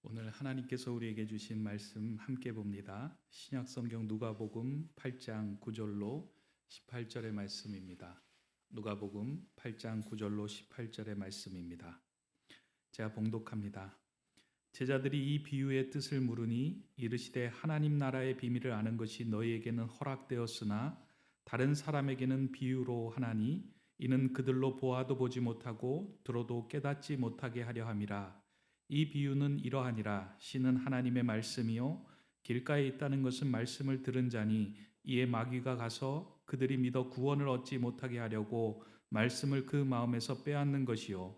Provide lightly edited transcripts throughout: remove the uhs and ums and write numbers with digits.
오늘 하나님께서 우리에게 주신 말씀 함께 봅니다. 신약성경 누가복음 8장 9절로 18절의 말씀입니다. 누가복음 8장 9절로 18절의 말씀입니다. 제가 봉독합니다. 제자들이 이 비유의 뜻을 물으니 이르시되 하나님 나라의 비밀을 아는 것이 너희에게는 허락되었으나 다른 사람에게는 비유로 하나니 이는 그들로 보아도 보지 못하고 들어도 깨닫지 못하게 하려 함이라. 이 비유는 이러하니라. 씨는 하나님의 말씀이요 길가에 있다는 것은 말씀을 들은 자니 이에 마귀가 가서 그들이 믿어 구원을 얻지 못하게 하려고 말씀을 그 마음에서 빼앗는 것이요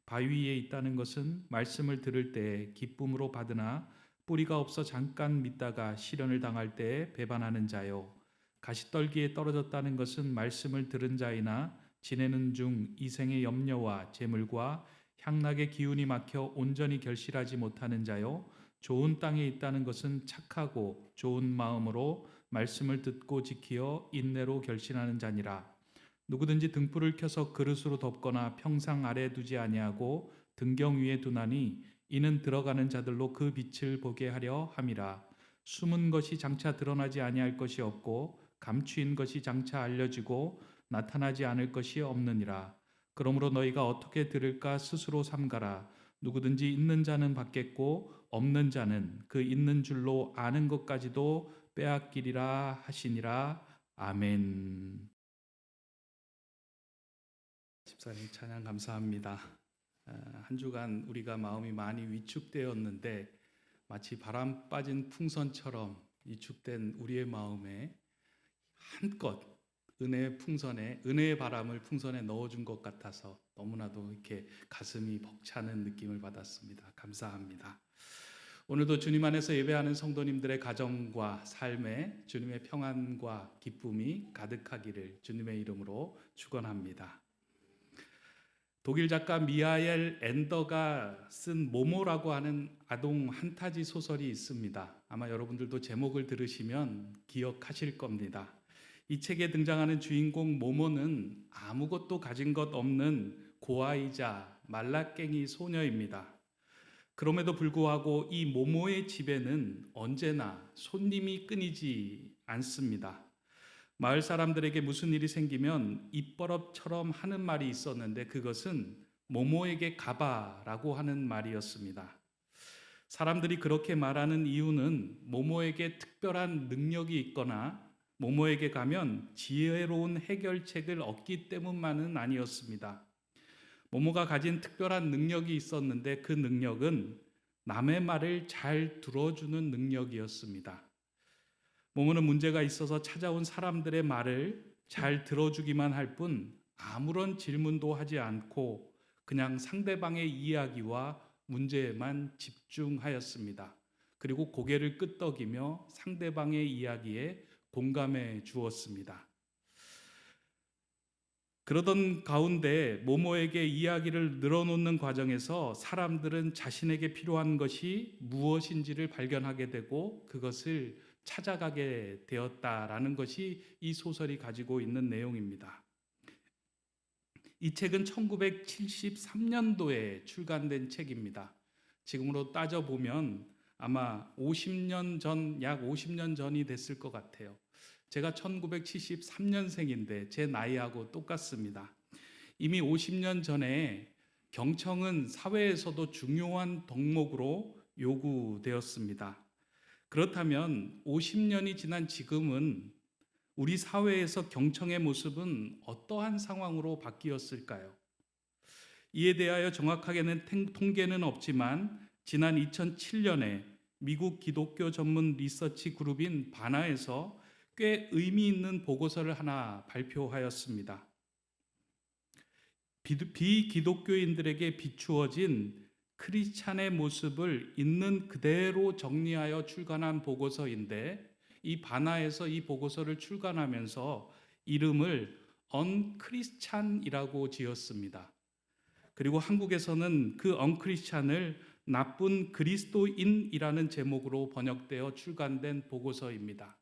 바위 위에 있다는 것은 말씀을 들을 때에 기쁨으로 받으나 뿌리가 없어 잠깐 믿다가 시련을 당할 때에 배반하는 자요 가시떨기에 떨어졌다는 것은 말씀을 들은 자이나 지내는 중 이생의 염려와 재물과 향락의 기운이 막혀 온전히 결실하지 못하는 자요 좋은 땅에 있다는 것은 착하고 좋은 마음으로 말씀을 듣고 지키어 인내로 결실하는 자니라. 누구든지 등불을 켜서 그릇으로 덮거나 평상 아래 두지 아니하고 등경 위에 두나니 이는 들어가는 자들로 그 빛을 보게 하려 함이라. 숨은 것이 장차 드러나지 아니할 것이 없고 감추인 것이 장차 알려지고 나타나지 않을 것이 없느니라. 그러므로 너희가 어떻게 들을까 스스로 삼가라. 누구든지 있는 자는 받겠고 없는 자는 그 있는 줄로 아는 것까지도 빼앗기리라 하시니라. 아멘. 집사님 찬양 감사합니다. 한 주간 우리가 마음이 많이 위축되었는데 마치 바람 빠진 풍선처럼 위축된 우리의 마음에 한껏 은혜의 풍선에 은혜의 바람을 풍선에 넣어준 것 같아서 너무나도 이렇게 가슴이 벅차는 느낌을 받았습니다. 감사합니다. 오늘도 주님 안에서 예배하는 성도님들의 가정과 삶에 주님의 평안과 기쁨이 가득하기를 주님의 이름으로 축원합니다. 독일 작가 미하엘 엔더가 쓴 모모라고 하는 아동 한타지 소설이 있습니다. 아마 여러분들도 제목을 들으시면 기억하실 겁니다. 이 책에 등장하는 주인공 모모는 아무것도 가진 것 없는 고아이자 말라깽이 소녀입니다. 그럼에도 불구하고 이 모모의 집에는 언제나 손님이 끊이지 않습니다. 마을 사람들에게 무슨 일이 생기면 입버릇처럼 하는 말이 있었는데 그것은 모모에게 가봐라고 하는 말이었습니다. 사람들이 그렇게 말하는 이유는 모모에게 특별한 능력이 있거나 모모에게 가면 지혜로운 해결책을 얻기 때문만은 아니었습니다. 모모가 가진 특별한 능력이 있었는데 그 능력은 남의 말을 잘 들어주는 능력이었습니다. 모모는 문제가 있어서 찾아온 사람들의 말을 잘 들어주기만 할 뿐 아무런 질문도 하지 않고 그냥 상대방의 이야기와 문제에만 집중하였습니다. 그리고 고개를 끄덕이며 상대방의 이야기에 공감해 주었습니다. 그러던 가운데 모모에게 이야기를 늘어놓는 과정에서 사람들은 자신에게 필요한 것이 무엇인지를 발견하게 되고 그것을 찾아가게 되었다라는 것이 이 소설이 가지고 있는 내용입니다. 이 책은 1973년도에 출간된 책입니다. 지금으로 따져보면 아마 50년 전, 약 50년 전이 됐을 것 같아요. 제가 1973년생인데 제 나이하고 똑같습니다. 이미 50년 전에 경청은 사회에서도 중요한 덕목으로 요구되었습니다. 그렇다면 50년이 지난 지금은 우리 사회에서 경청의 모습은 어떠한 상황으로 바뀌었을까요? 이에 대하여 정확하게는 통계는 없지만 지난 2007년에 미국 기독교 전문 리서치 그룹인 바나에서 꽤 의미 있는 보고서를 하나 발표하였습니다. 비기독교인들에게 비추어진 크리스찬의 모습을 있는 그대로 정리하여 출간한 보고서인데 이 바나에서 이 보고서를 출간하면서 이름을 언크리스찬이라고 지었습니다. 그리고 한국에서는 그 언크리스찬을 나쁜 그리스도인이라는 제목으로 번역되어 출간된 보고서입니다.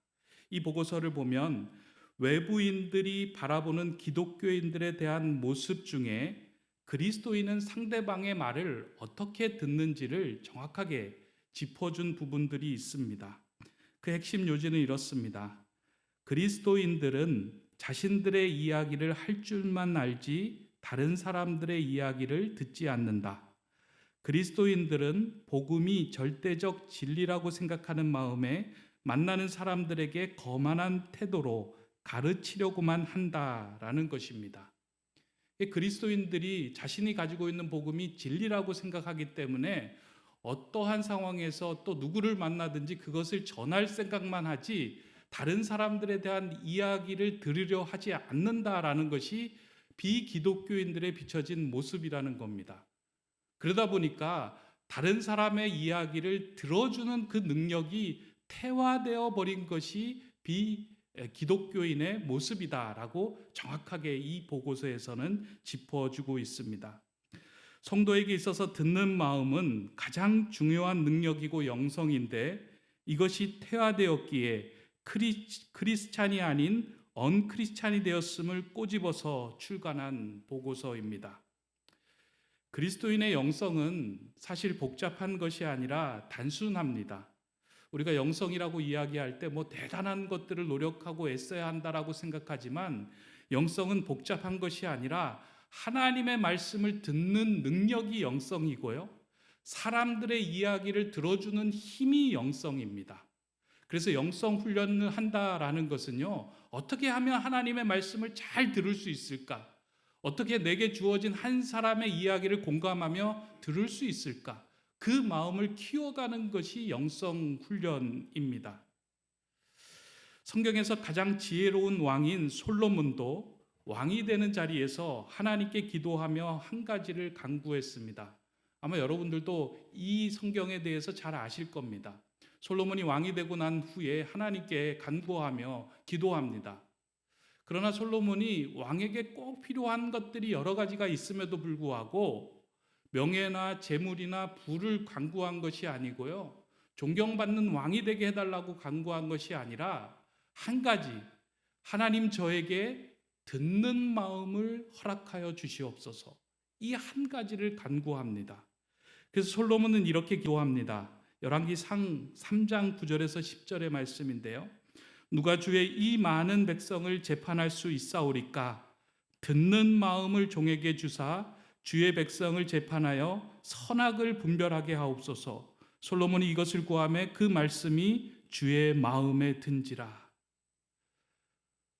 이 보고서를 보면 외부인들이 바라보는 기독교인들에 대한 모습 중에 그리스도인은 상대방의 말을 어떻게 듣는지를 정확하게 짚어준 부분들이 있습니다. 그 핵심 요지는 이렇습니다. 그리스도인들은 자신들의 이야기를 할 줄만 알지 다른 사람들의 이야기를 듣지 않는다. 그리스도인들은 복음이 절대적 진리라고 생각하는 마음에 만나는 사람들에게 거만한 태도로 가르치려고만 한다라는 것입니다. 그리스도인들이 자신이 가지고 있는 복음이 진리라고 생각하기 때문에 어떠한 상황에서 또 누구를 만나든지 그것을 전할 생각만 하지 다른 사람들에 대한 이야기를 들으려 하지 않는다라는 것이 비기독교인들의 비춰진 모습이라는 겁니다. 그러다 보니까 다른 사람의 이야기를 들어주는 그 능력이 퇴화되어 버린 것이 비기독교인의 모습이다라고 정확하게 이 보고서에서는 짚어주고 있습니다. 성도에게 있어서 듣는 마음은 가장 중요한 능력이고 영성인데 이것이 퇴화되었기에 크리스찬이 아닌 언크리스찬이 되었음을 꼬집어서 출간한 보고서입니다. 그리스도인의 영성은 사실 복잡한 것이 아니라 단순합니다. 우리가 영성이라고 이야기할 때 뭐 대단한 것들을 노력하고 애써야 한다라고 생각하지만 영성은 복잡한 것이 아니라 하나님의 말씀을 듣는 능력이 영성이고요. 사람들의 이야기를 들어주는 힘이 영성입니다. 그래서 영성 훈련을 한다라는 것은요, 어떻게 하면 하나님의 말씀을 잘 들을 수 있을까? 어떻게 내게 주어진 한 사람의 이야기를 공감하며 들을 수 있을까? 그 마음을 키워가는 것이 영성 훈련입니다. 성경에서 가장 지혜로운 왕인 솔로몬도 왕이 되는 자리에서 하나님께 기도하며 한 가지를 간구했습니다. 아마 여러분들도 이 성경에 대해서 잘 아실 겁니다. 솔로몬이 왕이 되고 난 후에 하나님께 간구하며 기도합니다. 그러나 솔로몬이 왕에게 꼭 필요한 것들이 여러 가지가 있음에도 불구하고 명예나 재물이나 부를 간구한 것이 아니고요. 존경받는 왕이 되게 해달라고 간구한 것이 아니라 한 가지, 하나님 저에게 듣는 마음을 허락하여 주시옵소서. 이 한 가지를 간구합니다. 그래서 솔로몬은 이렇게 기도합니다. 열왕기상 3장 9절에서 10절의 말씀인데요. 누가 주의 이 많은 백성을 재판할 수 있사오리까? 듣는 마음을 종에게 주사 주의 백성을 재판하여 선악을 분별하게 하옵소서. 솔로몬이 이것을 구하매 그 말씀이 주의 마음에 든지라.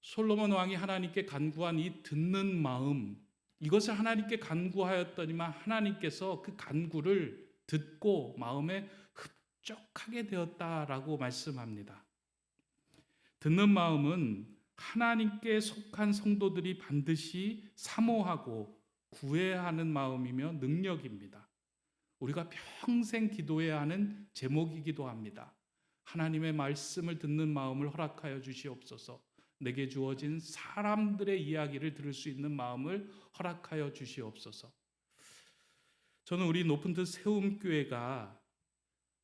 솔로몬 왕이 하나님께 간구한 이 듣는 마음, 이것을 하나님께 간구하였더니만 하나님께서 그 간구를 듣고 마음에 흡족하게 되었다라고 말씀합니다. 듣는 마음은 하나님께 속한 성도들이 반드시 사모하고 구해야 하는 마음이며 능력입니다. 우리가 평생 기도해야 하는 제목이기도 합니다. 하나님의 말씀을 듣는 마음을 허락하여 주시옵소서. 내게 주어진 사람들의 이야기를 들을 수 있는 마음을 허락하여 주시옵소서. 저는 우리 높은 뜻 세움교회가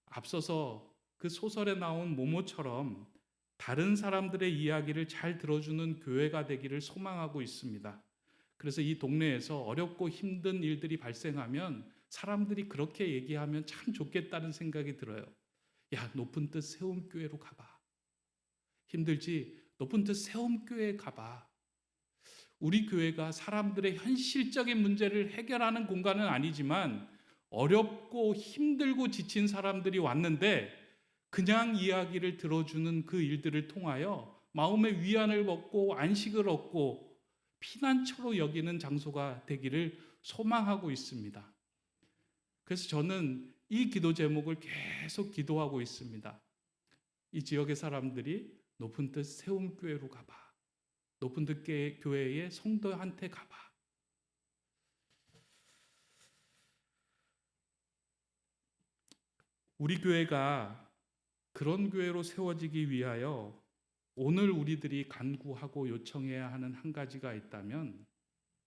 앞서서 그 소설에 나온 모모처럼 다른 사람들의 이야기를 잘 들어주는 교회가 되기를 소망하고 있습니다. 그래서 이 동네에서 어렵고 힘든 일들이 발생하면 사람들이 그렇게 얘기하면 참 좋겠다는 생각이 들어요. 야, 높은 뜻 세움교회로 가봐. 힘들지? 높은 뜻 세움교회에 가봐. 우리 교회가 사람들의 현실적인 문제를 해결하는 공간은 아니지만 어렵고 힘들고 지친 사람들이 왔는데 그냥 이야기를 들어주는 그 일들을 통하여 마음의 위안을 얻고 안식을 얻고 피난처로 여기는 장소가 되기를 소망하고 있습니다. 그래서 저는 이 기도 제목을 계속 기도하고 있습니다. 이 지역의 사람들이 높은 뜻 세움교회로 가봐. 높은 뜻 교회의 성도한테 가봐. 우리 교회가 그런 교회로 세워지기 위하여 오늘 우리들이 간구하고 요청해야 하는 한 가지가 있다면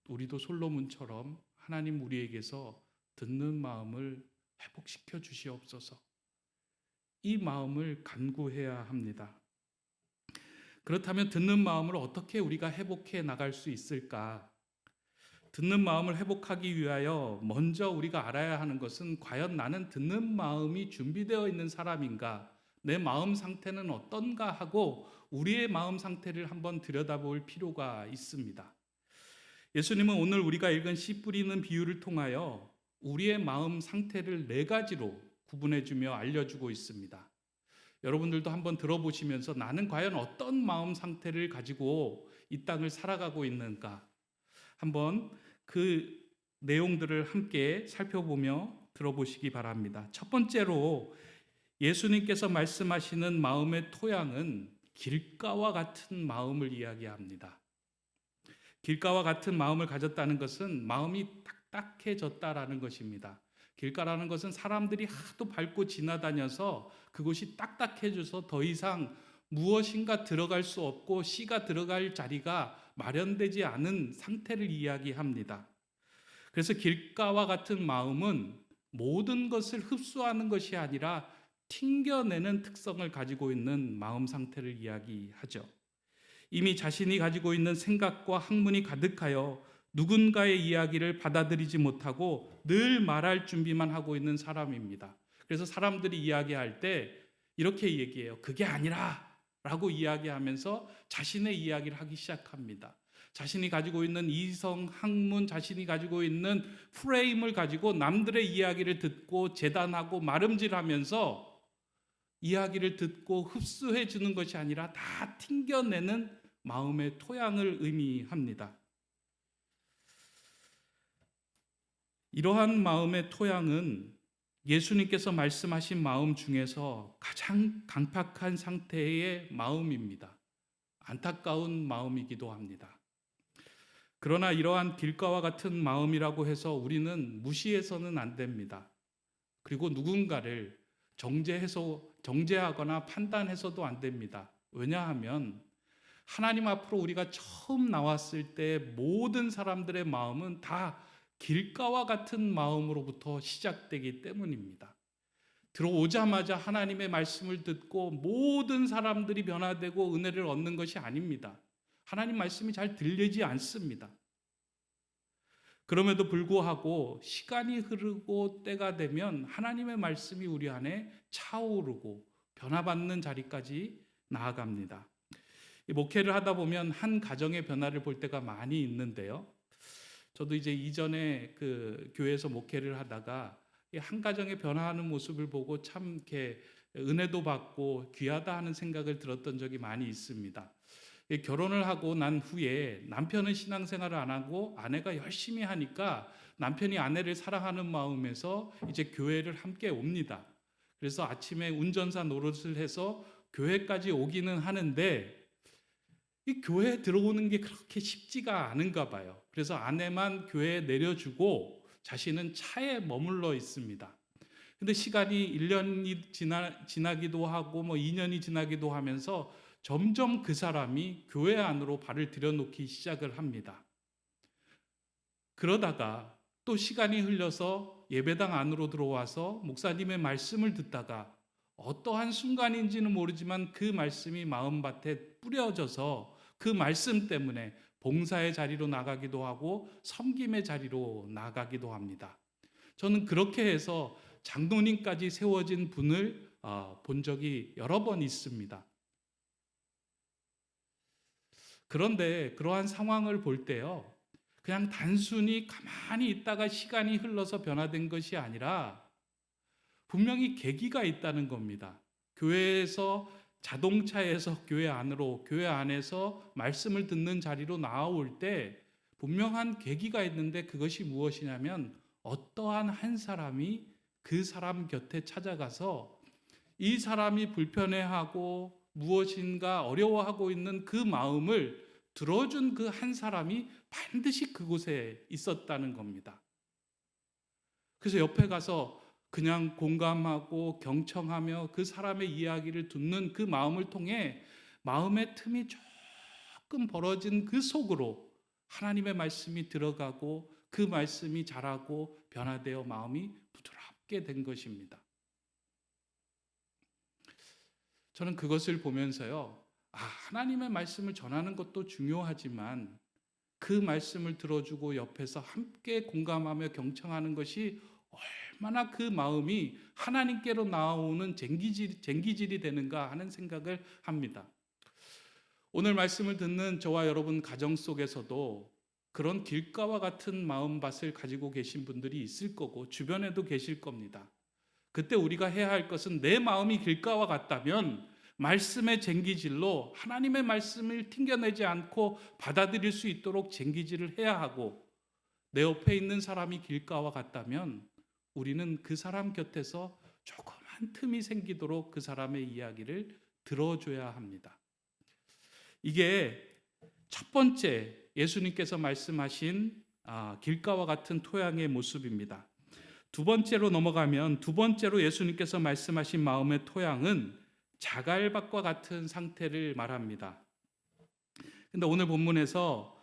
우리도 솔로몬처럼 하나님 우리에게서 듣는 마음을 회복시켜 주시옵소서. 이 마음을 간구해야 합니다. 그렇다면 듣는 마음을 어떻게 우리가 회복해 나갈 수 있을까? 듣는 마음을 회복하기 위하여 먼저 우리가 알아야 하는 것은 과연 나는 듣는 마음이 준비되어 있는 사람인가? 내 마음 상태는 어떤가 하고 우리의 마음 상태를 한번 들여다볼 필요가 있습니다. 예수님은 오늘 우리가 읽은 씨 뿌리는 비유를 통하여 우리의 마음 상태를 네 가지로 구분해주며 알려주고 있습니다. 여러분들도 한번 들어보시면서 나는 과연 어떤 마음 상태를 가지고 이 땅을 살아가고 있는가 한번 그 내용들을 함께 살펴보며 들어보시기 바랍니다. 첫 번째로 예수님께서 말씀하시는 마음의 토양은 길가와 같은 마음을 이야기합니다. 길가와 같은 마음을 가졌다는 것은 마음이 딱딱해졌다라는 것입니다. 길가라는 것은 사람들이 하도 밟고 지나다녀서 그곳이 딱딱해져서 더 이상 무엇인가 들어갈 수 없고 씨가 들어갈 자리가 마련되지 않은 상태를 이야기합니다. 그래서 길가와 같은 마음은 모든 것을 흡수하는 것이 아니라 튕겨내는 특성을 가지고 있는 마음 상태를 이야기하죠. 이미 자신이 가지고 있는 생각과 학문이 가득하여 누군가의 이야기를 받아들이지 못하고 늘 말할 준비만 하고 있는 사람입니다. 그래서 사람들이 이야기할 때 이렇게 얘기해요. 그게 아니라 라고 이야기하면서 자신의 이야기를 하기 시작합니다. 자신이 가지고 있는 이성, 학문, 자신이 가지고 있는 프레임을 가지고 남들의 이야기를 듣고 재단하고 말음질하면서 이야기를 듣고 흡수해 주는 것이 아니라 다 튕겨내는 마음의 토양을 의미합니다. 이러한 마음의 토양은 예수님께서 말씀하신 마음 중에서 가장 강팍한 상태의 마음입니다. 안타까운 마음이기도 합니다. 그러나 이러한 길가와 같은 마음이라고 해서 우리는 무시해서는 안 됩니다. 그리고 누군가를 정죄하거나 판단해서도 안 됩니다. 왜냐하면 하나님 앞으로 우리가 처음 나왔을 때 모든 사람들의 마음은 다 길가와 같은 마음으로부터 시작되기 때문입니다. 들어오자마자 하나님의 말씀을 듣고 모든 사람들이 변화되고 은혜를 얻는 것이 아닙니다. 하나님 말씀이 잘 들리지 않습니다. 그럼에도 불구하고 시간이 흐르고 때가 되면 하나님의 말씀이 우리 안에 차오르고 변화받는 자리까지 나아갑니다. 목회를 하다 보면 한 가정의 변화를 볼 때가 많이 있는데요. 저도 이제 이전에 그 교회에서 목회를 하다가 한 가정의 변화하는 모습을 보고 참 이렇게 은혜도 받고 귀하다 하는 생각을 들었던 적이 많이 있습니다. 결혼을 하고 난 후에 남편은 신앙생활을 안 하고 아내가 열심히 하니까 남편이 아내를 사랑하는 마음에서 이제 교회를 함께 옵니다. 그래서 아침에 운전사 노릇을 해서 교회까지 오기는 하는데 이 교회에 들어오는 게 그렇게 쉽지가 않은가 봐요. 그래서 아내만 교회에 내려주고 자신은 차에 머물러 있습니다. 근데 시간이 1년이 지나기도 하고 2년이 지나기도 하면서 점점 그 사람이 교회 안으로 발을 들여놓기 시작을 합니다. 그러다가 또 시간이 흘러서 예배당 안으로 들어와서 목사님의 말씀을 듣다가 어떠한 순간인지는 모르지만 그 말씀이 마음밭에 뿌려져서 그 말씀 때문에 봉사의 자리로 나가기도 하고 섬김의 자리로 나가기도 합니다. 저는 그렇게 해서 장로님까지 세워진 분을 본 적이 여러 번 있습니다. 그런데 그러한 상황을 볼 때요, 그냥 단순히 가만히 있다가 시간이 흘러서 변화된 것이 아니라 분명히 계기가 있다는 겁니다. 교회에서 자동차에서 교회 안으로, 교회 안에서 말씀을 듣는 자리로 나올 때 분명한 계기가 있는데 그것이 무엇이냐면 어떠한 한 사람이 그 사람 곁에 찾아가서 이 사람이 불편해하고 무엇인가 어려워하고 있는 그 마음을 들어준 그 한 사람이 반드시 그곳에 있었다는 겁니다. 그래서 옆에 가서 그냥 공감하고 경청하며 그 사람의 이야기를 듣는 그 마음을 통해 마음의 틈이 조금 벌어진 그 속으로 하나님의 말씀이 들어가고 그 말씀이 자라고 변화되어 마음이 부드럽게 된 것입니다. 저는 그것을 보면서요, 하나님의 말씀을 전하는 것도 중요하지만 그 말씀을 들어주고 옆에서 함께 공감하며 경청하는 것이 얼마나 그 마음이 하나님께로 나오는 쟁기질이 되는가 하는 생각을 합니다. 오늘 말씀을 듣는 저와 여러분 가정 속에서도 그런 길가와 같은 마음밭을 가지고 계신 분들이 있을 거고 주변에도 계실 겁니다. 그때 우리가 해야 할 것은 내 마음이 길가와 같다면 말씀의 쟁기질로 하나님의 말씀을 튕겨내지 않고 받아들일 수 있도록 쟁기질을 해야 하고, 내 옆에 있는 사람이 길가와 같다면 우리는 그 사람 곁에서 조그만 틈이 생기도록 그 사람의 이야기를 들어줘야 합니다. 이게 첫 번째 예수님께서 말씀하신 길가와 같은 토양의 모습입니다. 두 번째로 넘어가면, 두 번째로 예수님께서 말씀하신 마음의 토양은 자갈밭과 같은 상태를 말합니다. 근데 오늘 본문에서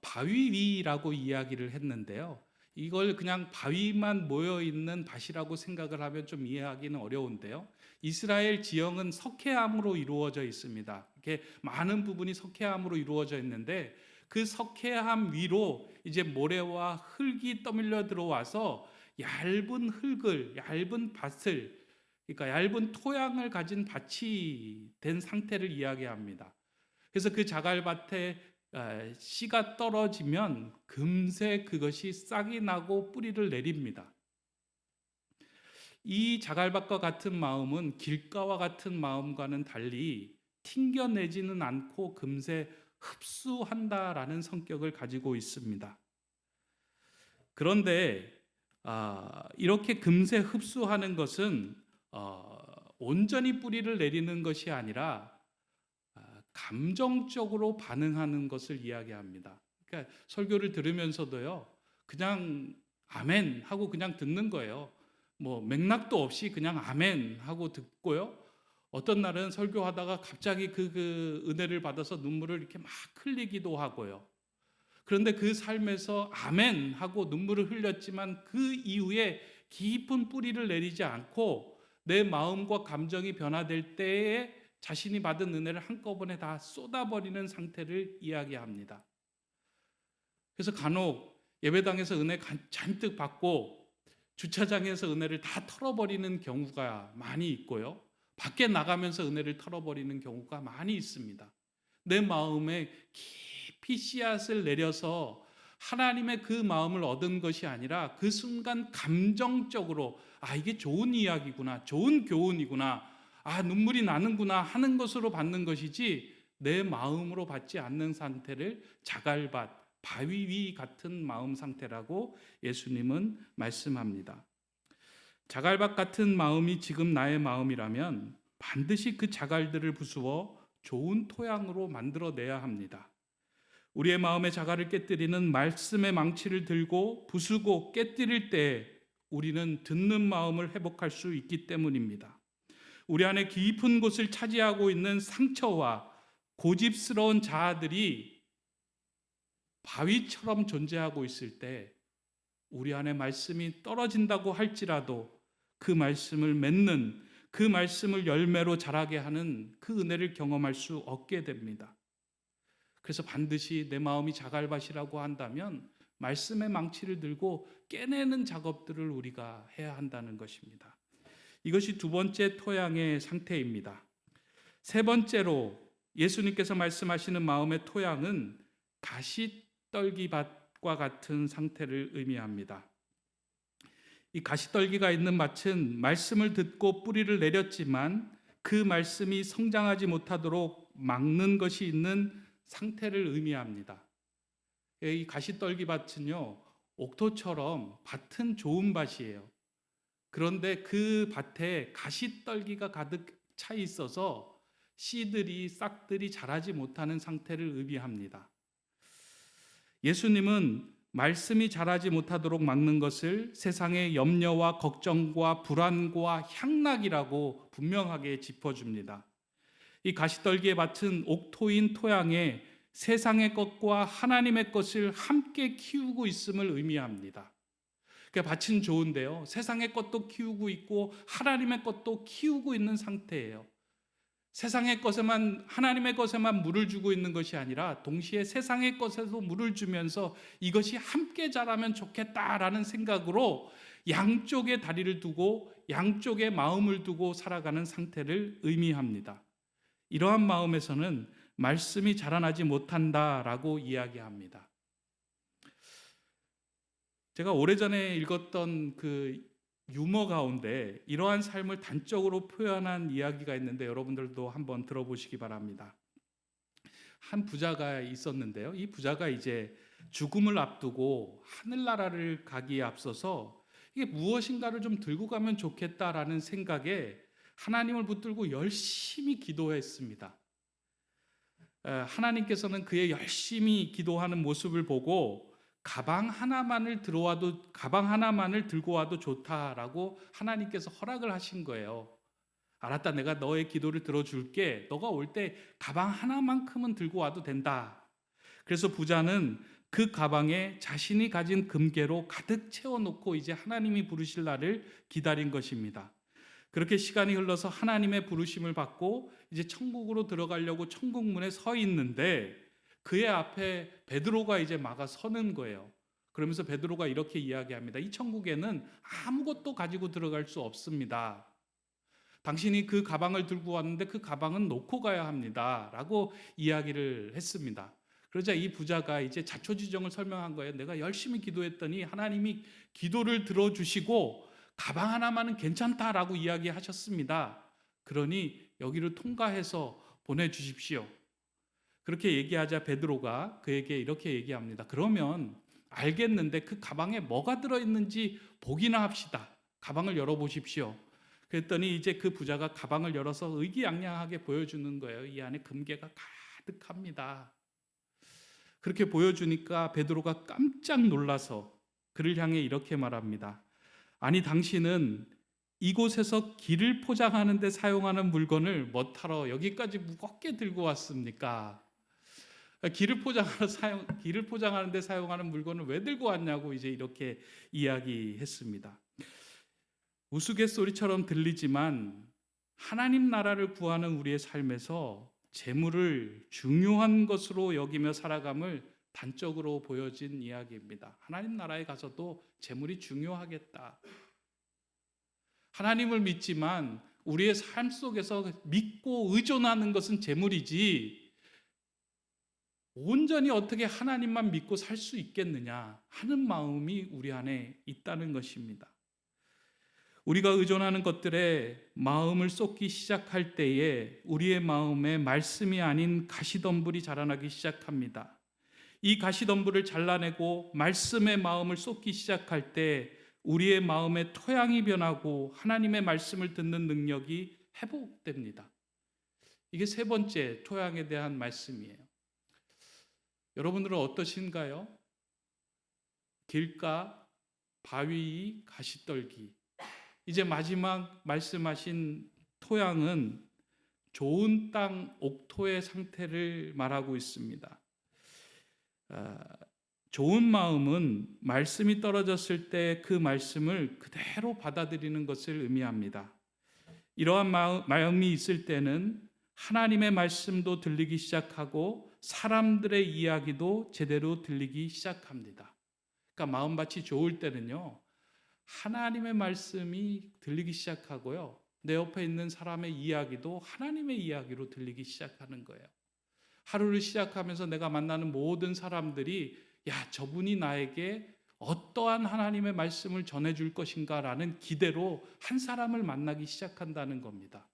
바위 위라고 이야기를 했는데요, 이걸 그냥 바위만 모여있는 밭이라고 생각을 하면 좀 이해하기는 어려운데요, 이스라엘 지형은 석회암으로 이루어져 있습니다. 이렇게 많은 부분이 석회암으로 이루어져 있는데 그 석회암 위로 이제 모래와 흙이 떠밀려 들어와서 얇은 흙을, 얇은 밭을, 그러니까 얇은 토양을 가진 밭이 된 상태를 이야기합니다. 그래서 그 자갈밭에 씨가 떨어지면 금세 그것이 싹이 나고 뿌리를 내립니다. 이 자갈밭과 같은 마음은 길가와 같은 마음과는 달리 튕겨내지는 않고 금세 흡수한다라는 성격을 가지고 있습니다. 그런데 이렇게 금세 흡수하는 것은 온전히 뿌리를 내리는 것이 아니라 감정적으로 반응하는 것을 이야기합니다. 그러니까 설교를 들으면서도요, 그냥 아멘 하고 그냥 듣는 거예요. 뭐 맥락도 없이 그냥 아멘 하고 듣고요, 어떤 날은 설교하다가 갑자기 그 은혜를 받아서 눈물을 이렇게 막 흘리기도 하고요. 그런데 그 삶에서 아멘 하고 눈물을 흘렸지만 그 이후에 깊은 뿌리를 내리지 않고 내 마음과 감정이 변화될 때에 자신이 받은 은혜를 한꺼번에 다 쏟아버리는 상태를 이야기합니다. 그래서 간혹 예배당에서 은혜 잔뜩 받고 주차장에서 은혜를 다 털어버리는 경우가 많이 있고요, 밖에 나가면서 은혜를 털어버리는 경우가 많이 있습니다. 내 마음에 깊이 씨앗을 내려서 하나님의 그 마음을 얻은 것이 아니라 그 순간 감정적으로 이게 좋은 이야기구나, 좋은 교훈이구나, 눈물이 나는구나 하는 것으로 받는 것이지 내 마음으로 받지 않는 상태를 자갈밭, 바위 위 같은 마음 상태라고 예수님은 말씀합니다. 자갈밭 같은 마음이 지금 나의 마음이라면 반드시 그 자갈들을 부수어 좋은 토양으로 만들어내야 합니다. 우리의 마음의 자갈을 깨뜨리는 말씀의 망치를 들고 부수고 깨뜨릴 때 우리는 듣는 마음을 회복할 수 있기 때문입니다. 우리 안에 깊은 곳을 차지하고 있는 상처와 고집스러운 자아들이 바위처럼 존재하고 있을 때 우리 안에 말씀이 떨어진다고 할지라도 그 말씀을 맺는, 그 말씀을 열매로 자라게 하는 그 은혜를 경험할 수 없게 됩니다. 그래서 반드시 내 마음이 자갈밭이라고 한다면 말씀의 망치를 들고 깨내는 작업들을 우리가 해야 한다는 것입니다. 이것이 두 번째 토양의 상태입니다. 세 번째로 예수님께서 말씀하시는 마음의 토양은 가시떨기밭과 같은 상태를 의미합니다. 이 가시떨기가 있는 밭은 말씀을 듣고 뿌리를 내렸지만 그 말씀이 성장하지 못하도록 막는 것이 있는 상태를 의미합니다. 이 가시떨기밭은요, 옥토처럼 밭은 좋은 밭이에요. 그런데 그 밭에 가시떨기가 가득 차 있어서 씨들이, 싹들이 자라지 못하는 상태를 의미합니다. 예수님은 말씀이 자라지 못하도록 막는 것을 세상의 염려와 걱정과 불안과 향락이라고 분명하게 짚어줍니다. 이 가시떨기의 밭은 옥토인 토양에 세상의 것과 하나님의 것을 함께 키우고 있음을 의미합니다. 그러니까 밭은 좋은데요, 세상의 것도 키우고 있고 하나님의 것도 키우고 있는 상태예요. 세상의 것에만, 하나님의 것에만 물을 주고 있는 것이 아니라 동시에 세상의 것에도 물을 주면서 이것이 함께 자라면 좋겠다라는 생각으로 양쪽에 다리를 두고 양쪽에 마음을 두고 살아가는 상태를 의미합니다. 이러한 마음에서는 말씀이 자라나지 못한다라고 이야기합니다. 제가 오래전에 읽었던 그 유머 가운데 이러한 삶을 단적으로 표현한 이야기가 있는데 여러분들도 한번 들어보시기 바랍니다. 한 부자가 있었는데요. 이 부자가 이제 죽음을 앞두고 하늘나라를 가기에 앞서서 이게 무엇인가를 좀 들고 가면 좋겠다라는 생각에 하나님을 붙들고 열심히 기도했습니다. 하나님께서는 그의 열심히 기도하는 모습을 보고 가방 하나만을 들고 와도 좋다라고 하나님께서 허락을 하신 거예요. 알았다, 내가 너의 기도를 들어줄게. 너가 올 때 가방 하나만큼은 들고 와도 된다. 그래서 부자는 그 가방에 자신이 가진 금괴로 가득 채워놓고 이제 하나님이 부르실 날을 기다린 것입니다. 그렇게 시간이 흘러서 하나님의 부르심을 받고 이제 천국으로 들어가려고 천국문에 서 있는데 그의 앞에 베드로가 이제 막아 서는 거예요. 그러면서 베드로가 이렇게 이야기합니다. 이 천국에는 아무것도 가지고 들어갈 수 없습니다. 당신이 그 가방을 들고 왔는데 그 가방은 놓고 가야 합니다. 라고 이야기를 했습니다. 그러자 이 부자가 이제 자초지종을 설명한 거예요. 내가 열심히 기도했더니 하나님이 기도를 들어주시고 가방 하나만은 괜찮다라고 이야기하셨습니다. 그러니 여기를 통과해서 보내주십시오. 그렇게 얘기하자 베드로가 그에게 이렇게 얘기합니다. 그러면 알겠는데 그 가방에 뭐가 들어있는지 보기나 합시다. 가방을 열어보십시오. 그랬더니 이제 그 부자가 가방을 열어서 의기양양하게 보여주는 거예요. 이 안에 금괴가 가득합니다. 그렇게 보여주니까 베드로가 깜짝 놀라서 그를 향해 이렇게 말합니다. 아니, 당신은 이곳에서 길을 포장하는 데 사용하는 물건을 뭐하러 여기까지 무겁게 들고 왔습니까? 길을 포장하는 데 사용하는 물건을 왜 들고 왔냐고 이제 이렇게 이야기했습니다. 우스갯소리처럼 들리지만 하나님 나라를 구하는 우리의 삶에서 재물을 중요한 것으로 여기며 살아감을 단적으로 보여진 이야기입니다. 하나님 나라에 가서도 재물이 중요하겠다. 하나님을 믿지만 우리의 삶 속에서 믿고 의존하는 것은 재물이지 온전히 어떻게 하나님만 믿고 살 수 있겠느냐 하는 마음이 우리 안에 있다는 것입니다. 우리가 의존하는 것들에 마음을 쏟기 시작할 때에 우리의 마음에 말씀이 아닌 가시덤불이 자라나기 시작합니다. 이 가시덤불을 잘라내고 말씀의 마음을 쏟기 시작할 때 우리의 마음의 토양이 변하고 하나님의 말씀을 듣는 능력이 회복됩니다. 이게 세 번째 토양에 대한 말씀이에요. 여러분들은 어떠신가요? 길가, 바위, 가시떨기. 이제 마지막 말씀하신 토양은 좋은 땅, 옥토의 상태를 말하고 있습니다. 좋은 마음은 말씀이 떨어졌을 때 그 말씀을 그대로 받아들이는 것을 의미합니다. 이러한 마음이 있을 때는 하나님의 말씀도 들리기 시작하고 사람들의 이야기도 제대로 들리기 시작합니다. 그러니까 마음밭이 좋을 때는요, 하나님의 말씀이 들리기 시작하고요, 내 옆에 있는 사람의 이야기도 하나님의 이야기로 들리기 시작하는 거예요. 하루를 시작하면서 내가 만나는 모든 사람들이 야, 저분이 나에게 어떠한 하나님의 말씀을 전해줄 것인가라는 기대로 한 사람을 만나기 시작한다는 겁니다.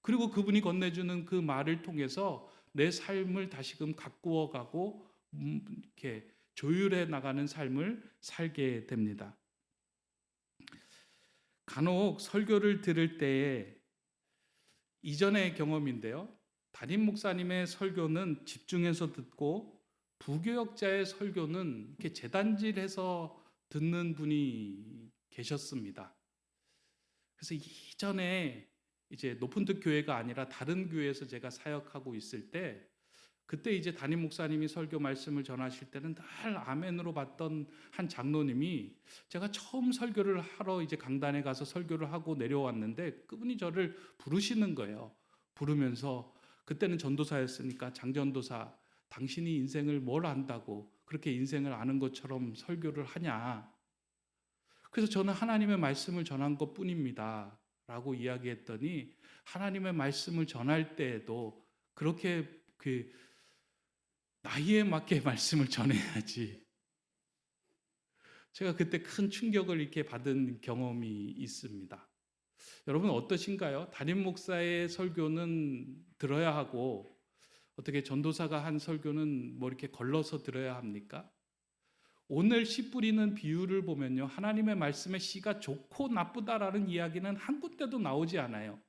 그리고 그분이 건네주는 그 말을 통해서 내 삶을 다시금 가꾸어가고 이렇게 조율해 나가는 삶을 살게 됩니다. 간혹 설교를 들을 때에 이전의 경험인데요, 담임 목사님의 설교는 집중해서 듣고 부교역자의 설교는 이렇게 재단질해서 듣는 분이 계셨습니다. 그래서 이전에 이제 높은 뜻 교회가 아니라 다른 교회에서 제가 사역하고 있을 때 그때 이제 담임 목사님이 설교 말씀을 전하실 때는 늘 아멘으로 받던 한 장로님이 제가 처음 설교를 하러 이제 강단에 가서 설교를 하고 내려왔는데 그분이 저를 부르시는 거예요. 부르면서, 그때는 전도사였으니까 장전도사, 당신이 인생을 뭘 안다고 그렇게 인생을 아는 것처럼 설교를 하냐. 그래서 저는 하나님의 말씀을 전한 것뿐입니다 라고 이야기했더니, 하나님의 말씀을 전할 때에도 그렇게 나이에 맞게 말씀을 전해야지. 제가 그때 큰 충격을 이렇게 받은 경험이 있습니다. 여러분 어떠신가요? 담임 목사의 설교는 들어야 하고, 어떻게 전도사가 한 설교는 뭐 이렇게 걸러서 들어야 합니까? 오늘 씨 뿌리는 비유를 보면요, 하나님의 말씀에 씨가 좋고 나쁘다라는 이야기는 한 군데도 나오지 않아요.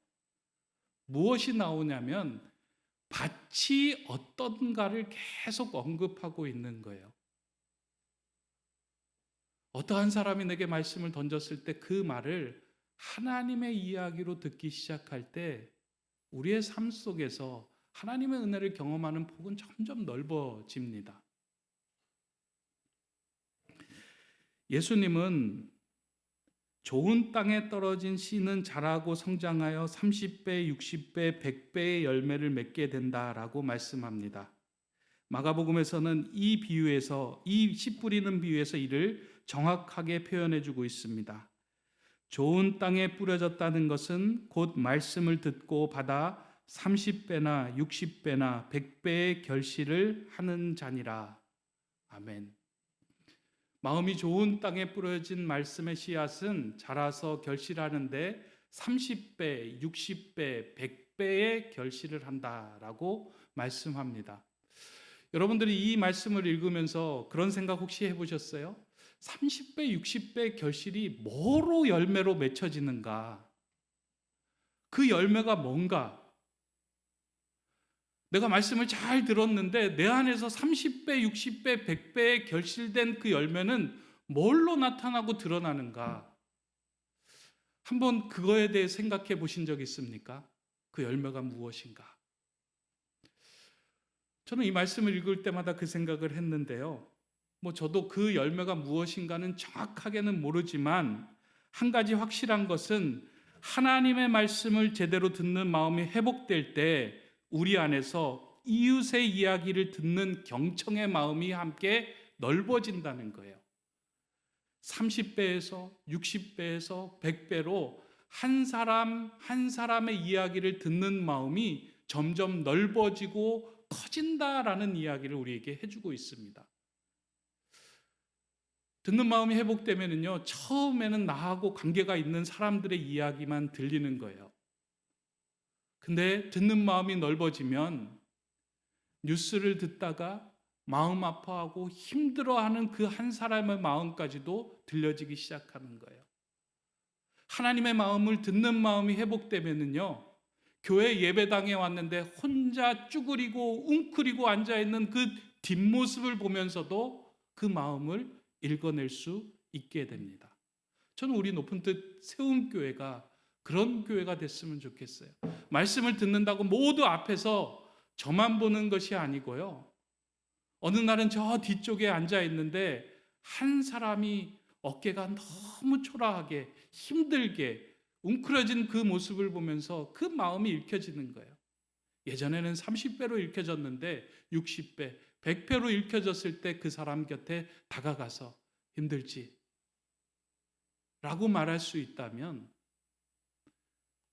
무엇이 나오냐면 밭이 어떤가를 계속 언급하고 있는 거예요. 어떠한 사람이 내게 말씀을 던졌을 때 그 말을 하나님의 이야기로 듣기 시작할 때 우리의 삶 속에서 하나님의 은혜를 경험하는 폭은 점점 넓어집니다. 예수님은 좋은 땅에 떨어진 씨는 자라고 성장하여 30배, 60배, 100배의 열매를 맺게 된다라고 말씀합니다. 마가복음에서는 이 비유에서, 이 씨 뿌리는 비유에서 이를 정확하게 표현해 주고 있습니다. 좋은 땅에 뿌려졌다는 것은 곧 말씀을 듣고 받아 30배나 60배나 100배의 결실을 하는 자니라. 아멘. 마음이 좋은 땅에 뿌려진 말씀의 씨앗은 자라서 결실하는데 30배, 60배, 100배의 결실을 한다라고 말씀합니다. 여러분들이 이 말씀을 읽으면서 그런 생각 혹시 해보셨어요? 30배, 60배 결실이 뭐로 열매로 맺혀지는가? 그 열매가 뭔가? 내가 말씀을 잘 들었는데 내 안에서 30배, 60배, 100배의 결실된 그 열매는 뭘로 나타나고 드러나는가? 한번 그거에 대해 생각해 보신 적 있습니까? 그 열매가 무엇인가? 저는 이 말씀을 읽을 때마다 그 생각을 했는데요. 저도 그 열매가 무엇인가는 정확하게는 모르지만 한 가지 확실한 것은 하나님의 말씀을 제대로 듣는 마음이 회복될 때 우리 안에서 이웃의 이야기를 듣는 경청의 마음이 함께 넓어진다는 거예요. 30배에서 60배에서 100배로 한 사람 한 사람의 이야기를 듣는 마음이 점점 넓어지고 커진다라는 이야기를 우리에게 해주고 있습니다. 듣는 마음이 회복되면요, 처음에는 나하고 관계가 있는 사람들의 이야기만 들리는 거예요. 근데 듣는 마음이 넓어지면 뉴스를 듣다가 마음 아파하고 힘들어하는 그 한 사람의 마음까지도 들려지기 시작하는 거예요. 하나님의 마음을 듣는 마음이 회복되면요, 교회 예배당에 왔는데 혼자 쭈그리고 웅크리고 앉아있는 그 뒷모습을 보면서도 그 마음을 읽어낼 수 있게 됩니다. 저는 우리 높은 뜻 세움교회가 그런 교회가 됐으면 좋겠어요. 말씀을 듣는다고 모두 앞에서 저만 보는 것이 아니고요, 어느 날은 저 뒤쪽에 앉아 있는데 한 사람이 어깨가 너무 초라하게 힘들게 웅크려진 그 모습을 보면서 그 마음이 읽혀지는 거예요. 예전에는 30배로 읽혀졌는데 60배, 100배로 읽혀졌을 때 그 사람 곁에 다가가서 힘들지? 라고 말할 수 있다면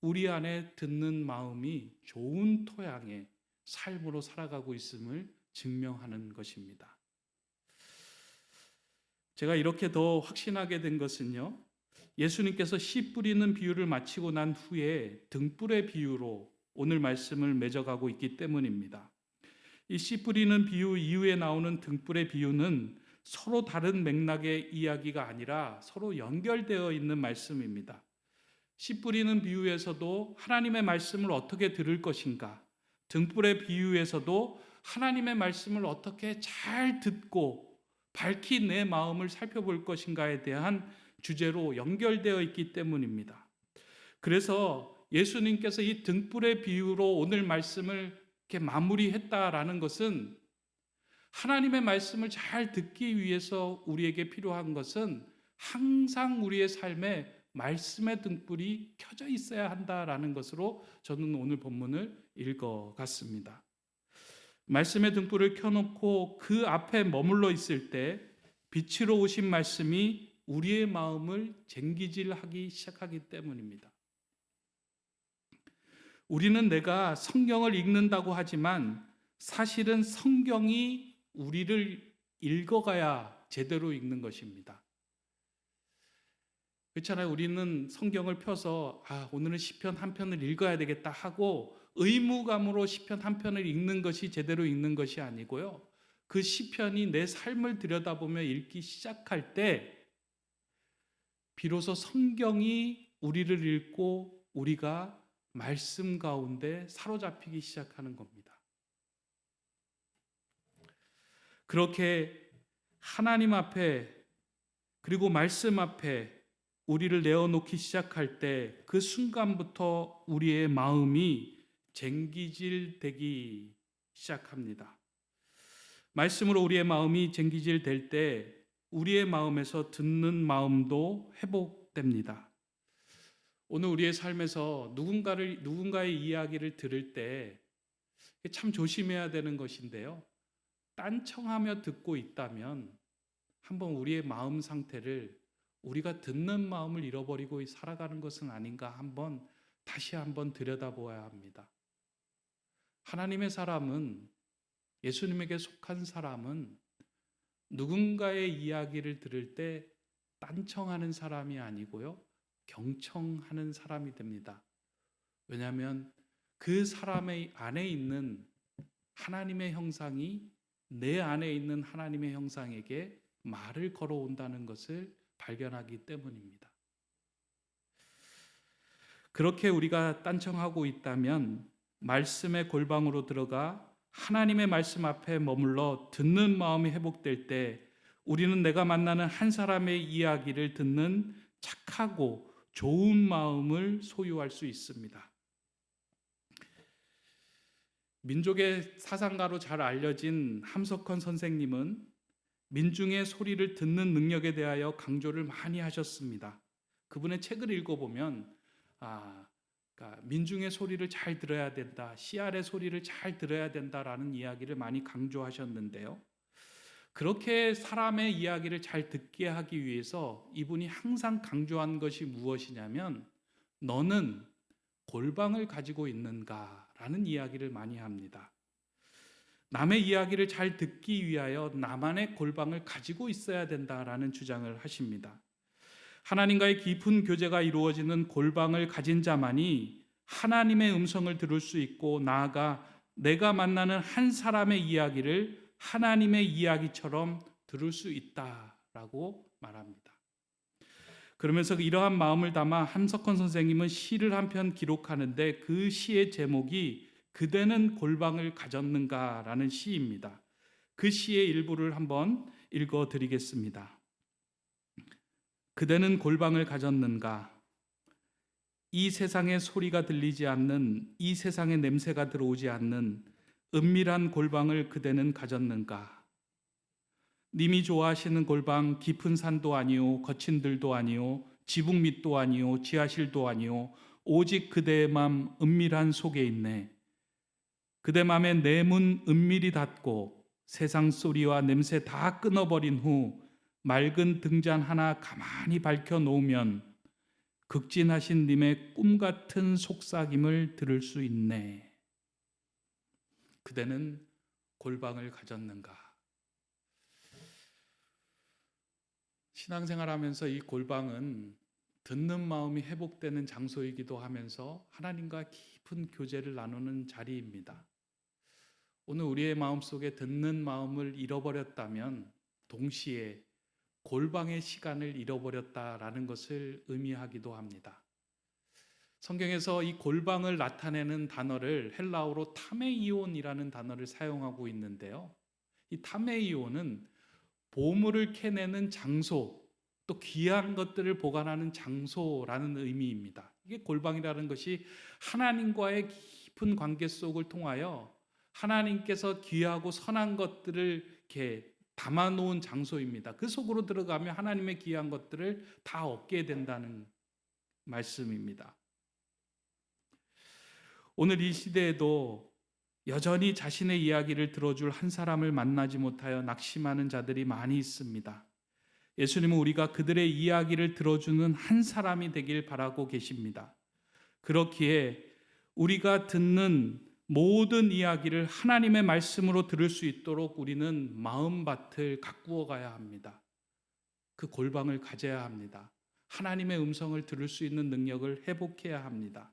우리 안에 듣는 마음이 좋은 토양의 삶으로 살아가고 있음을 증명하는 것입니다. 제가 이렇게 더 확신하게 된 것은요, 예수님께서 씨 뿌리는 비유를 마치고 난 후에 등불의 비유로 오늘 말씀을 맺어가고 있기 때문입니다. 이 씨 뿌리는 비유 이후에 나오는 등불의 비유는 서로 다른 맥락의 이야기가 아니라 서로 연결되어 있는 말씀입니다. 씨 뿌리는 비유에서도 하나님의 말씀을 어떻게 들을 것인가, 등불의 비유에서도 하나님의 말씀을 어떻게 잘 듣고 밝히 내 마음을 살펴볼 것인가에 대한 주제로 연결되어 있기 때문입니다. 그래서 예수님께서 이 등불의 비유로 오늘 말씀을 이렇게 마무리했다라는 것은, 하나님의 말씀을 잘 듣기 위해서 우리에게 필요한 것은 항상 우리의 삶에 말씀의 등불이 켜져 있어야 한다라는 것으로 저는 오늘 본문을 읽어갔습니다. 말씀의 등불을 켜놓고 그 앞에 머물러 있을 때 빛으로 오신 말씀이 우리의 마음을 쟁기질하기 시작하기 때문입니다. 우리는 내가 성경을 읽는다고 하지만 사실은 성경이 우리를 읽어가야 제대로 읽는 것입니다. 그렇잖아요. 우리는 성경을 펴서 오늘은 시편 한 편을 읽어야 되겠다 하고 의무감으로 시편 한 편을 읽는 것이 제대로 읽는 것이 아니고요. 그 시편이 내 삶을 들여다보며 읽기 시작할 때 비로소 성경이 우리를 읽고 우리가 말씀 가운데 사로잡히기 시작하는 겁니다. 그렇게 하나님 앞에 그리고 말씀 앞에 우리를 내어놓기 시작할 때 그 순간부터 우리의 마음이 쟁기질되기 시작합니다. 말씀으로 우리의 마음이 쟁기질될 때 우리의 마음에서 듣는 마음도 회복됩니다. 오늘 우리의 삶에서 누군가의 이야기를 들을 때 참 조심해야 되는 것인데요. 딴청하며 듣고 있다면 한번 우리의 마음 상태를 우리가 듣는 마음을 잃어버리고 살아가는 것은 아닌가 다시 한번 들여다보아야 합니다. 하나님의 사람은, 예수님에게 속한 사람은 누군가의 이야기를 들을 때 딴청하는 사람이 아니고요, 경청하는 사람이 됩니다. 왜냐하면 그 사람의 안에 있는 하나님의 형상이 내 안에 있는 하나님의 형상에게 말을 걸어온다는 것을 발견하기 때문입니다. 그렇게 우리가 딴청하고 있다면 말씀의 골방으로 들어가 하나님의 말씀 앞에 머물러 듣는 마음이 회복될 때 우리는 내가 만나는 한 사람의 이야기를 듣는 착하고 좋은 마음을 소유할 수 있습니다. 민족의 사상가로 잘 알려진 함석헌 선생님은 민중의 소리를 듣는 능력에 대하여 강조를 많이 하셨습니다. 그분의 책을 읽어보면 그러니까 민중의 소리를 잘 들어야 된다, 씨알의 소리를 잘 들어야 된다라는 이야기를 많이 강조하셨는데요. 그렇게 사람의 이야기를 잘 듣게 하기 위해서 이분이 항상 강조한 것이 무엇이냐면 너는 골방을 가지고 있는가라는 이야기를 많이 합니다. 남의 이야기를 잘 듣기 위하여 나만의 골방을 가지고 있어야 된다라는 주장을 하십니다. 하나님과의 깊은 교제가 이루어지는 골방을 가진 자만이 하나님의 음성을 들을 수 있고 나아가 내가 만나는 한 사람의 이야기를 하나님의 이야기처럼 들을 수 있다라고 말합니다. 그러면서 이러한 마음을 담아 함석헌 선생님은 시를 한 편 기록하는데 그 시의 제목이 그대는 골방을 가졌는가라는 시입니다. 그 시의 일부를 한번 읽어드리겠습니다. 그대는 골방을 가졌는가? 이 세상의 소리가 들리지 않는, 이 세상의 냄새가 들어오지 않는 은밀한 골방을 그대는 가졌는가? 님이 좋아하시는 골방 깊은 산도 아니요 거친 들도 아니요 지붕 밑도 아니요 지하실도 아니요 오직 그대의 맘 은밀한 속에 있네. 그대 맘에 내 문 은밀히 닫고 세상 소리와 냄새 다 끊어버린 후 맑은 등잔 하나 가만히 밝혀 놓으면 극진하신 님의 꿈 같은 속삭임을 들을 수 있네. 그대는 골방을 가졌는가? 신앙생활하면서 이 골방은 듣는 마음이 회복되는 장소이기도 하면서 하나님과 깊은 교제를 나누는 자리입니다. 오늘 우리의 마음속에 듣는 마음을 잃어버렸다면 동시에 골방의 시간을 잃어버렸다라는 것을 의미하기도 합니다. 성경에서 이 골방을 나타내는 단어를 헬라어로 타메이온이라는 단어를 사용하고 있는데요. 이 타메이온은 보물을 캐내는 장소, 또 귀한 것들을 보관하는 장소라는 의미입니다. 이게 골방이라는 것이 하나님과의 깊은 관계 속을 통하여 하나님께서 귀하고 선한 것들을 이렇게 담아놓은 장소입니다. 그 속으로 들어가면 하나님의 귀한 것들을 다 얻게 된다는 말씀입니다. 오늘 이 시대에도 여전히 자신의 이야기를 들어줄 한 사람을 만나지 못하여 낙심하는 자들이 많이 있습니다. 예수님은 우리가 그들의 이야기를 들어주는 한 사람이 되길 바라고 계십니다. 그렇기에 우리가 듣는 모든 이야기를 하나님의 말씀으로 들을 수 있도록 우리는 마음밭을 가꾸어 가야 합니다. 그 골방을 가져야 합니다. 하나님의 음성을 들을 수 있는 능력을 회복해야 합니다.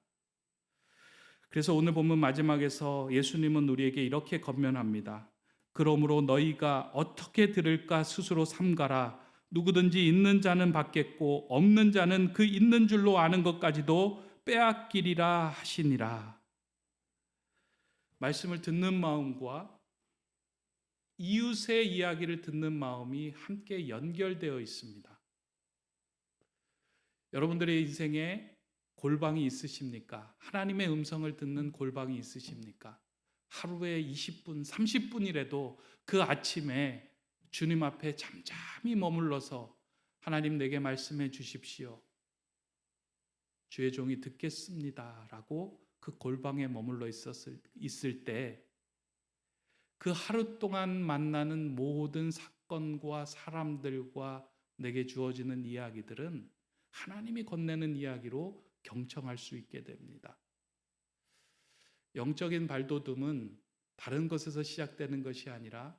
그래서 오늘 본문 마지막에서 예수님은 우리에게 이렇게 권면합니다. 그러므로 너희가 어떻게 들을까 스스로 삼가라. 누구든지 있는 자는 받겠고 없는 자는 그 있는 줄로 아는 것까지도 빼앗기리라 하시니라. 말씀을 듣는 마음과 이웃의 이야기를 듣는 마음이 함께 연결되어 있습니다. 여러분들의 인생에 골방이 있으십니까? 하나님의 음성을 듣는 골방이 있으십니까? 하루에 20분, 30분이라도 그 아침에 주님 앞에 잠잠히 머물러서 하나님 내게 말씀해 주십시오. 주의 종이 듣겠습니다. 라고 그 골방에 머물러 있을 때 그 하루 동안 만나는 모든 사건과 사람들과 내게 주어지는 이야기들은 하나님이 건네는 이야기로 경청할 수 있게 됩니다. 영적인 발돋움은 다른 것에서 시작되는 것이 아니라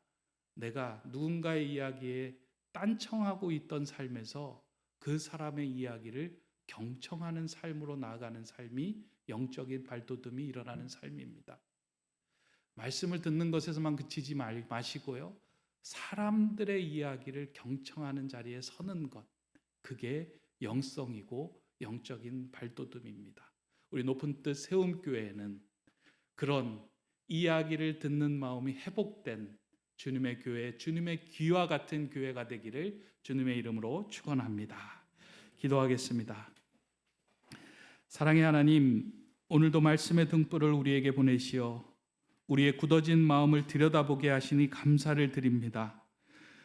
내가 누군가의 이야기에 딴청하고 있던 삶에서 그 사람의 이야기를 경청하는 삶으로 나아가는 삶이 영적인 발돋움이 일어나는 삶입니다. 말씀을 듣는 것에서만 그치지 마시고요. 사람들의 이야기를 경청하는 자리에 서는 것, 그게 영성이고 영적인 발돋움입니다. 우리 높은 뜻 세움교회는 그런 이야기를 듣는 마음이 회복된 주님의 교회, 주님의 귀와 같은 교회가 되기를 주님의 이름으로 축원합니다. 기도하겠습니다. 사랑의 하나님, 오늘도 말씀의 등불을 우리에게 보내시어 우리의 굳어진 마음을 들여다보게 하시니 감사를 드립니다.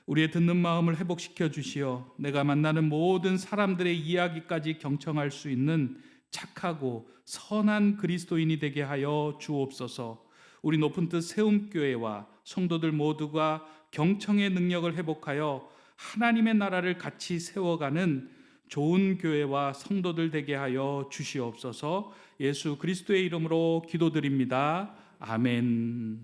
우리의 듣는 마음을 회복시켜 주시어 내가 만나는 모든 사람들의 이야기까지 경청할 수 있는 착하고 선한 그리스도인이 되게 하여 주옵소서. 우리 높은 뜻 세움교회와 성도들 모두가 경청의 능력을 회복하여 하나님의 나라를 같이 세워가는 좋은 교회와 성도들 되게 하여 주시옵소서. 예수 그리스도의 이름으로 기도드립니다. 아멘.